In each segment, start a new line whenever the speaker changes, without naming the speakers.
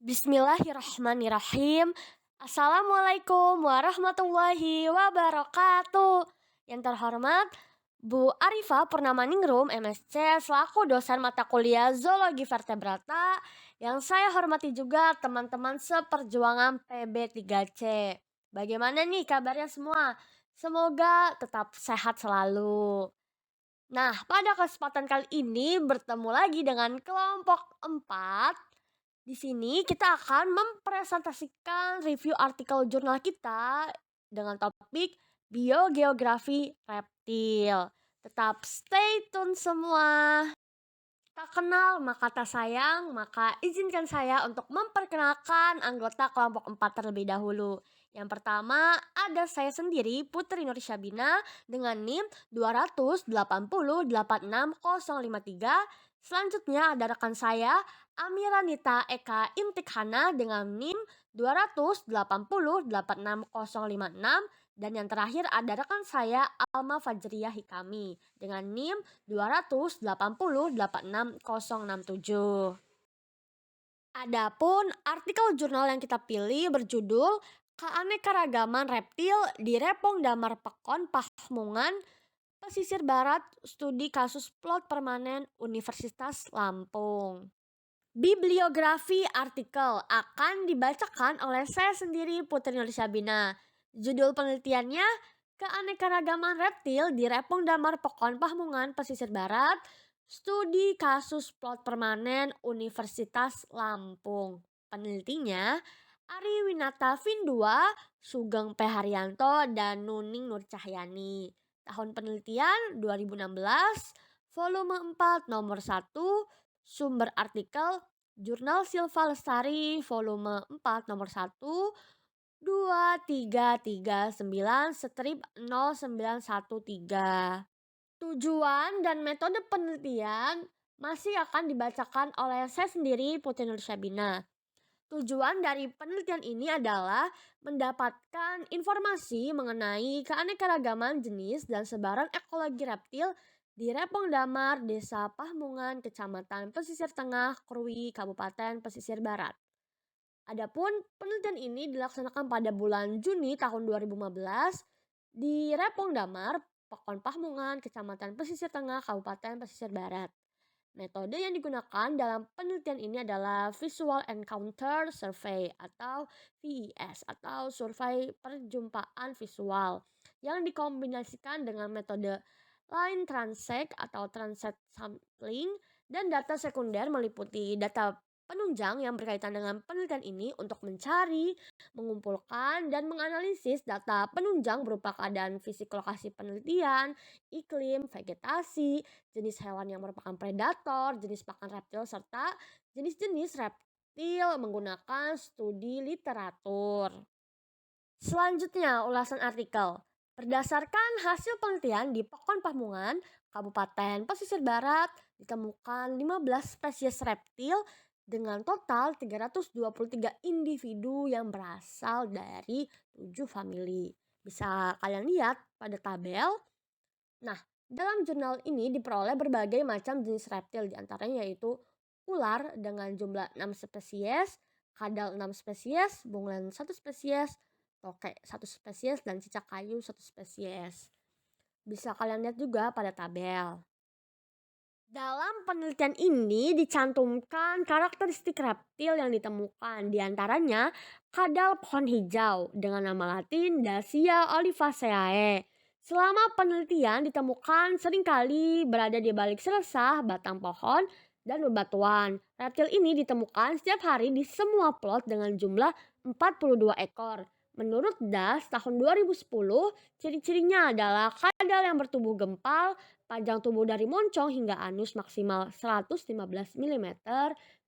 Bismillahirrahmanirrahim. Assalamualaikum warahmatullahi wabarakatuh. Yang terhormat Bu Arifah Purnamaningrum, MSc, selaku dosen mata kuliah Zoologi Vertebrata. Yang saya hormati juga teman-teman seperjuangan PB3C. Bagaimana nih kabarnya semua? Semoga tetap sehat selalu. Nah, pada kesempatan kali ini bertemu lagi dengan kelompok 4. Di sini kita akan mempresentasikan review artikel jurnal kita dengan topik biogeografi reptil. Tetap stay tune semua. Tak kenal maka tak sayang, maka izinkan saya untuk memperkenalkan anggota kelompok 4 terlebih dahulu. Yang pertama ada saya sendiri, Putri Nur Syabina, dengan NIM 280865053. Selanjutnya ada rekan saya, Amiranita Eka Imtikhana, dengan NIM 280865056. Dan yang terakhir ada rekan saya, Alma Fajriyah Hikami, dengan NIM 280866067. Adapun artikel jurnal yang kita pilih berjudul Keanekaragaman Reptil di Repong Damar Pekon Pahmungan Pesisir Barat, Studi Kasus Plot Permanen Universitas Lampung. Bibliografi artikel akan dibacakan oleh saya sendiri, Putri Nur Syabina. Judul penelitiannya Keanekaragaman Reptil di Repong Damar Pekon Pahmungan Pesisir Barat, Studi Kasus Plot Permanen Universitas Lampung. Penelitinya Ari Winata Vindua, Sugeng P. Haryanto, dan Nuning Nur Cahyani. Tahun penelitian 2016, volume 4 nomor 1, sumber artikel Jurnal Silva Lestari, volume 4 nomor 1, 2339 strip 0913. Tujuan dan metode penelitian masih akan dibacakan oleh saya sendiri, Putri Nur Syabina. Tujuan dari penelitian ini adalah mendapatkan informasi mengenai keanekaragaman jenis dan sebaran ekologi reptil di Repong Damar, Desa Pahmungan, Kecamatan Pesisir Tengah, Krui, Kabupaten Pesisir Barat. Adapun penelitian ini dilaksanakan pada bulan Juni tahun 2015 di Repong Damar, Pekon Pahmungan, Kecamatan Pesisir Tengah, Kabupaten Pesisir Barat. Metode yang digunakan dalam penelitian ini adalah Visual Encounter Survey atau VES atau survei perjumpaan visual yang dikombinasikan dengan metode line transect atau transect sampling, dan data sekunder meliputi data penunjang yang berkaitan dengan penelitian ini untuk mencari, mengumpulkan, dan menganalisis data penunjang berupa keadaan fisik lokasi penelitian, iklim, vegetasi, jenis hewan yang merupakan predator, jenis pakan reptil, serta jenis-jenis reptil menggunakan studi literatur. Selanjutnya, ulasan artikel. Berdasarkan hasil penelitian di Pekon Pahmungan, Kabupaten Pesisir Barat, ditemukan 15 spesies reptil dengan total 323 individu yang berasal dari 7 famili. Bisa kalian lihat pada tabel. Nah, dalam jurnal ini diperoleh berbagai macam jenis reptil, diantaranya yaitu ular dengan jumlah 6 spesies, kadal 6 spesies, bunglon 1 spesies, tokek 1 spesies, dan cicak kayu 1 spesies. Bisa kalian lihat juga pada tabel. Dalam penelitian ini dicantumkan karakteristik reptil yang ditemukan, diantaranya kadal pohon hijau dengan nama latin Dacia olivaceae. Selama penelitian ditemukan seringkali berada di balik seresah, batang pohon, dan bebatuan. Reptil ini ditemukan setiap hari di semua plot dengan jumlah 42 ekor. Menurut DAS tahun 2010, ciri-cirinya adalah kadal yang bertubuh gempal, panjang tubuh dari moncong hingga anus maksimal 115 mm,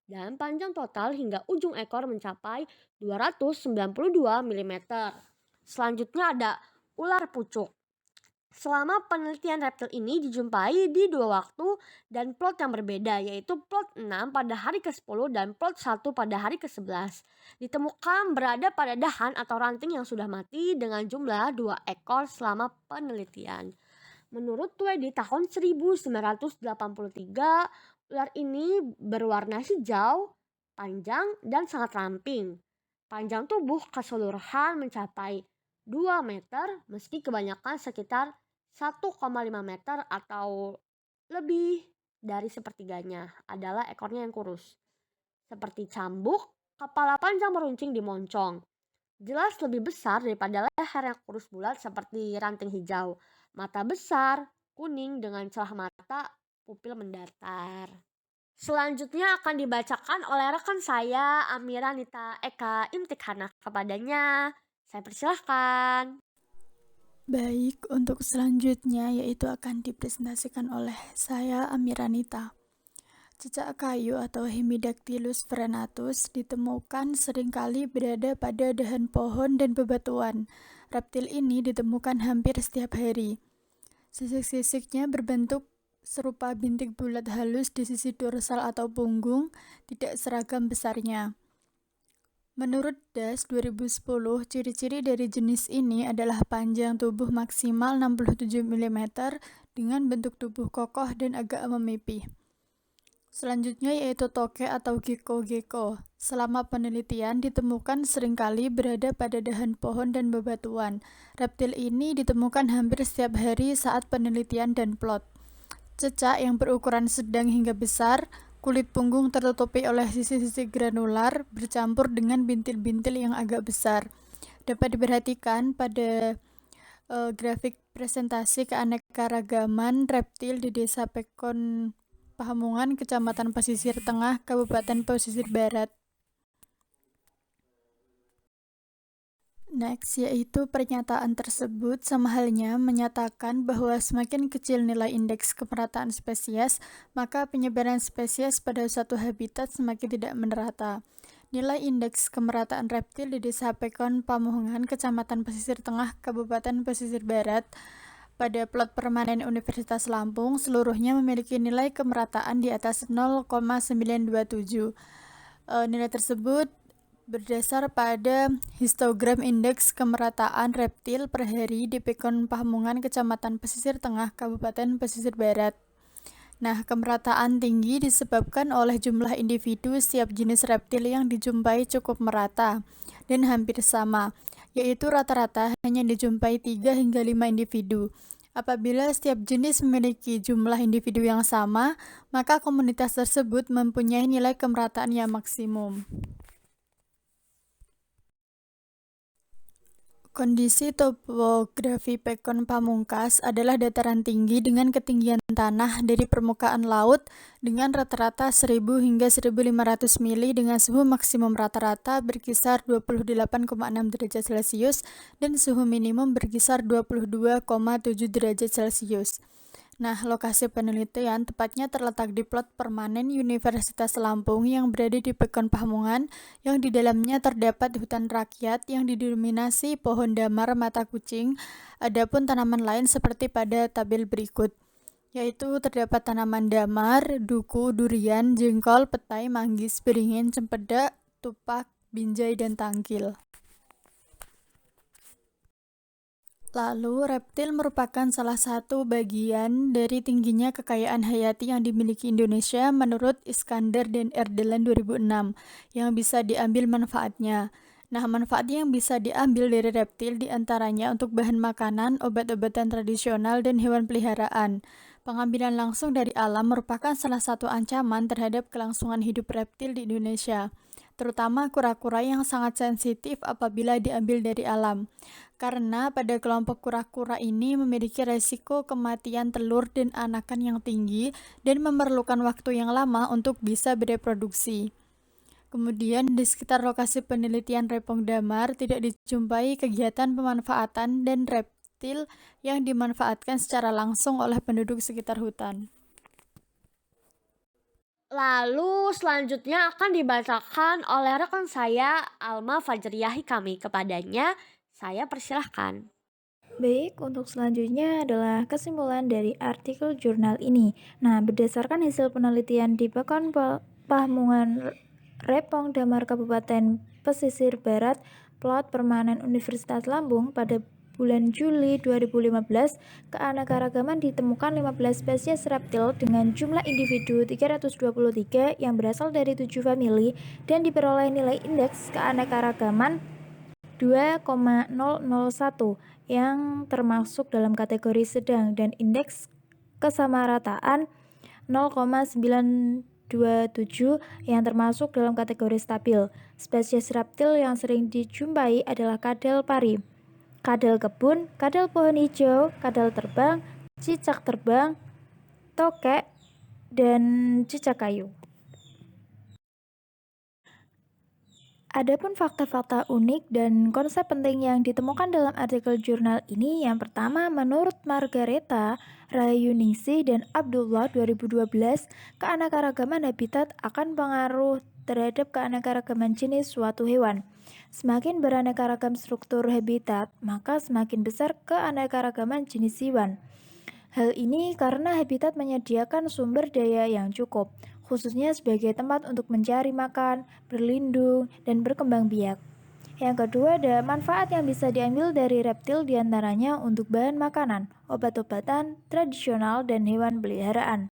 dan panjang total hingga ujung ekor mencapai 292 mm. Selanjutnya ada ular pucuk. Selama penelitian reptil ini dijumpai di 2 waktu dan plot yang berbeda, yaitu plot 6 pada hari ke-10 dan plot 1 pada hari ke-11. Ditemukan berada pada dahan atau ranting yang sudah mati dengan jumlah 2 ekor selama penelitian. Menurut Tweedy tahun 1983, ular ini berwarna hijau panjang dan sangat ramping. Panjang tubuh keseluruhan mencapai 2 meter meski kebanyakan sekitar 1,5 meter atau lebih dari sepertiganya adalah ekornya yang kurus. Seperti cambuk, kepala panjang meruncing di moncong. Jelas lebih besar daripada leher yang kurus bulat seperti ranting hijau. Mata besar, kuning dengan celah mata, pupil mendatar. Selanjutnya akan dibacakan oleh rekan saya, Amira Nita Eka Imtikhana. Kepadanya, saya persilahkan.
Baik, untuk selanjutnya yaitu akan dipresentasikan oleh saya Amiranita. Cicak kayu atau Hemidactylus venatus ditemukan seringkali berada pada dahan pohon dan bebatuan. Reptil ini ditemukan hampir setiap hari. Sisik-sisiknya berbentuk serupa bintik bulat halus di sisi dorsal atau punggung, tidak seragam besarnya. Menurut DAS 2010, ciri-ciri dari jenis ini adalah panjang tubuh maksimal 67 mm dengan bentuk tubuh kokoh dan agak memipih. Selanjutnya yaitu toke atau gecko. Selama penelitian ditemukan seringkali berada pada dahan pohon dan bebatuan. Reptil ini ditemukan hampir setiap hari saat penelitian dan plot. Cecak yang berukuran sedang hingga besar, kulit punggung tertutupi oleh sisi-sisi granular bercampur dengan bintil-bintil yang agak besar. Dapat diperhatikan pada grafik presentasi keanekaragaman reptil di Desa Pekon Pahamungan, Kecamatan Pesisir Tengah, Kabupaten Pesisir Barat. Next, yaitu pernyataan tersebut sama halnya menyatakan bahwa semakin kecil nilai indeks kemerataan spesies, maka penyebaran spesies pada suatu habitat semakin tidak merata. Nilai indeks kemerataan reptil di Desa Pekon Pamuhungan, Kecamatan Pesisir Tengah, Kabupaten Pesisir Barat, pada plot permanen Universitas Lampung seluruhnya memiliki nilai kemerataan di atas 0,927. Nilai tersebut berdasar pada histogram indeks kemerataan reptil per hari di Pekon Pahamungan, Kecamatan Pesisir Tengah, Kabupaten Pesisir Barat. Nah, kemerataan tinggi disebabkan oleh jumlah individu setiap jenis reptil yang dijumpai cukup merata dan hampir sama, yaitu rata-rata hanya dijumpai 3 hingga 5 individu. Apabila setiap jenis memiliki jumlah individu yang sama, maka komunitas tersebut mempunyai nilai kemerataan yang maksimum. Kondisi topografi Pekon Pamungkas adalah dataran tinggi dengan ketinggian tanah dari permukaan laut dengan rata-rata 1000 hingga 1500 mili dengan suhu maksimum rata-rata berkisar 28,6 derajat Celcius dan suhu minimum berkisar 22,7 derajat Celcius. Nah, lokasi penelitian tepatnya terletak di plot permanen Universitas Lampung yang berada di Pekon Pahamungan, yang di dalamnya terdapat hutan rakyat yang didominasi pohon damar mata kucing. Adapun tanaman lain seperti pada tabel berikut, yaitu terdapat tanaman damar, duku, durian, jengkol, petai, manggis, beringin, cempedak, tupak, binjai, dan tangkil. Lalu, reptil merupakan salah satu bagian dari tingginya kekayaan hayati yang dimiliki Indonesia menurut Iskandar dan Erdelan 2006, yang bisa diambil manfaatnya. Nah, manfaat yang bisa diambil dari reptil diantaranya untuk bahan makanan, obat-obatan tradisional, dan hewan peliharaan. Pengambilan langsung dari alam merupakan salah satu ancaman terhadap kelangsungan hidup reptil di Indonesia, terutama kura-kura yang sangat sensitif apabila diambil dari alam. Karena pada kelompok kura-kura ini memiliki resiko kematian telur dan anakan yang tinggi dan memerlukan waktu yang lama untuk bisa bereproduksi. Kemudian di sekitar lokasi penelitian Repong Damar tidak dijumpai kegiatan pemanfaatan dan reptil yang dimanfaatkan secara langsung oleh penduduk sekitar hutan.
Lalu selanjutnya akan dibacakan oleh rekan saya, Alma Fajriyah Hikami. Kepadanya, saya persilahkan.
Baik, untuk selanjutnya adalah kesimpulan dari artikel jurnal ini. Nah, berdasarkan hasil penelitian di Pekon Pahamungan Repong Damar Kabupaten Pesisir Barat, plot permanen Universitas Lampung pada bulan Juli 2015, keanekaragaman ditemukan 15 spesies reptil dengan jumlah individu 323 yang berasal dari 7 famili dan diperoleh nilai indeks keanekaragaman 2,001 yang termasuk dalam kategori sedang dan indeks kesamarataan 0,927 yang termasuk dalam kategori stabil. Spesies reptil yang sering dijumpai adalah kadal pari, kadal kebun, kadal pohon hijau, kadal terbang, cicak terbang, tokek, dan cicak kayu. Adapun fakta-fakta unik dan konsep penting yang ditemukan dalam artikel jurnal ini, yang pertama, menurut Margareta Rayuningsih dan Abdullah 2012, keanekaragaman habitat akan pengaruh terhadap keanekaragaman jenis suatu hewan. Semakin beraneka ragam struktur habitat, maka semakin besar keanekaragaman jenis hewan. Hal ini karena habitat menyediakan sumber daya yang cukup, khususnya sebagai tempat untuk mencari makan, berlindung, dan berkembang biak. Yang kedua, ada manfaat yang bisa diambil dari reptil, diantaranya untuk bahan makanan, obat-obatan, tradisional, dan hewan peliharaan.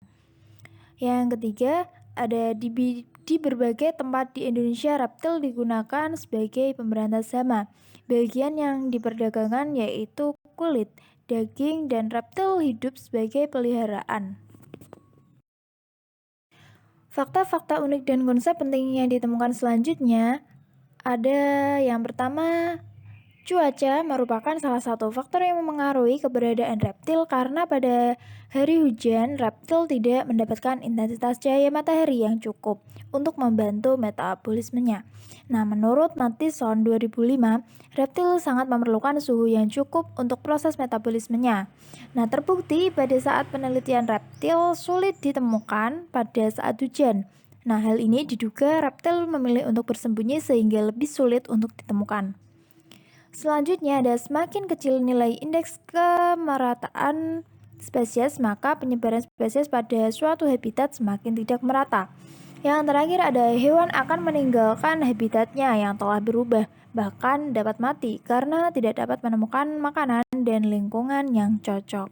Yang ketiga, ada di berbagai tempat di Indonesia reptil digunakan sebagai pemberantas hama. Bagian yang diperdagangkan yaitu kulit, daging, dan reptil hidup sebagai peliharaan. Fakta-fakta unik dan konsep penting yang ditemukan selanjutnya ada yang pertama, cuaca merupakan salah satu faktor yang memengaruhi keberadaan reptil karena pada hari hujan, reptil tidak mendapatkan intensitas cahaya matahari yang cukup untuk membantu metabolismenya. Nah, menurut Mattison 2005, reptil sangat memerlukan suhu yang cukup untuk proses metabolismenya. Nah, terbukti pada saat penelitian reptil sulit ditemukan pada saat hujan. Nah, hal ini diduga reptil memilih untuk bersembunyi sehingga lebih sulit untuk ditemukan. Selanjutnya, ada semakin kecil nilai indeks kemerataan spesies, maka penyebaran spesies pada suatu habitat semakin tidak merata. Yang terakhir, ada hewan akan meninggalkan habitatnya yang telah berubah, bahkan dapat mati karena tidak dapat menemukan makanan dan lingkungan yang cocok.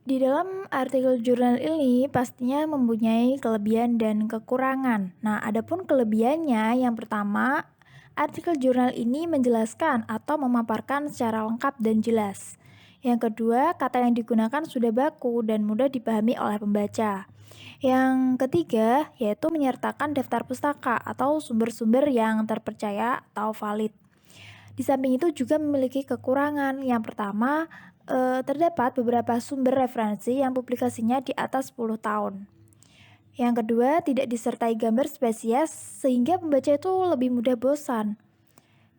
Di dalam artikel jurnal ini pastinya mempunyai kelebihan dan kekurangan. Nah, adapun kelebihannya, yang pertama, artikel jurnal ini menjelaskan atau memaparkan secara lengkap dan jelas. Yang kedua, kata yang digunakan sudah baku dan mudah dipahami oleh pembaca. Yang ketiga, yaitu menyertakan daftar pustaka atau sumber-sumber yang terpercaya atau valid. Di samping itu juga memiliki kekurangan. Yang pertama, terdapat beberapa sumber referensi yang publikasinya di atas 10 tahun. Yang kedua, tidak disertai gambar spesies sehingga pembaca itu lebih mudah bosan.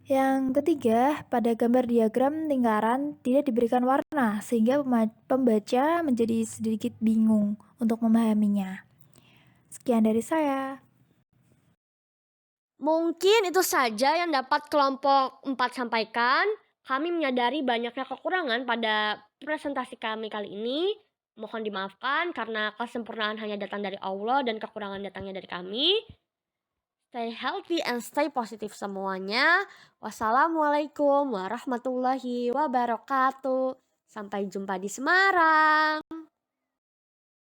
Yang ketiga, pada gambar diagram lingkaran tidak diberikan warna sehingga pembaca menjadi sedikit bingung untuk memahaminya. Sekian dari saya.
Mungkin itu saja yang dapat kelompok 4 sampaikan. Kami menyadari banyaknya kekurangan pada presentasi kami kali ini. Mohon dimaafkan karena kesempurnaan hanya datang dari Allah dan kekurangan datangnya dari kami. Stay healthy and stay positive semuanya. Wassalamualaikum warahmatullahi wabarakatuh. Sampai jumpa di Semarang.